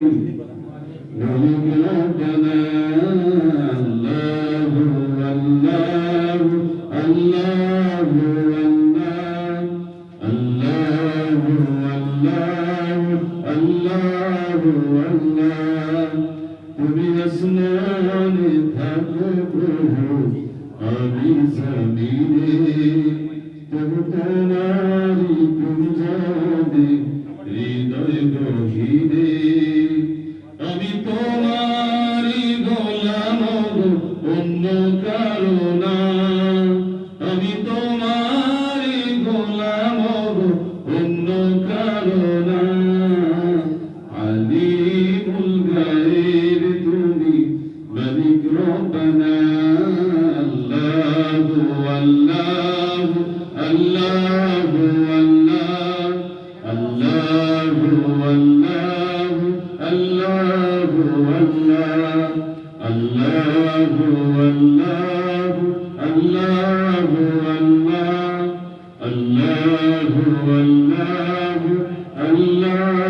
ربنا الله الله الله الله الله الله الله তুমি আসমানে থাকো প্রভু আমি জমিনে তবু তোমারি তুমি জানে হৃদয় গভীরে আমি তোমারি গোলাম অন্য কারো না আমি তোমারি গোলাম অন্য কারো না আলিমুল গায়ব তুমি মালিক রব্বানা আল্লাহু আল্লাহু আল্লাহু আল্লাহু আল্লাহু আল্লাহু আল্লাহু আল্লাহু আল্লাহু আল্লাহু আল্লাহু আল্লাহু আল্লাহ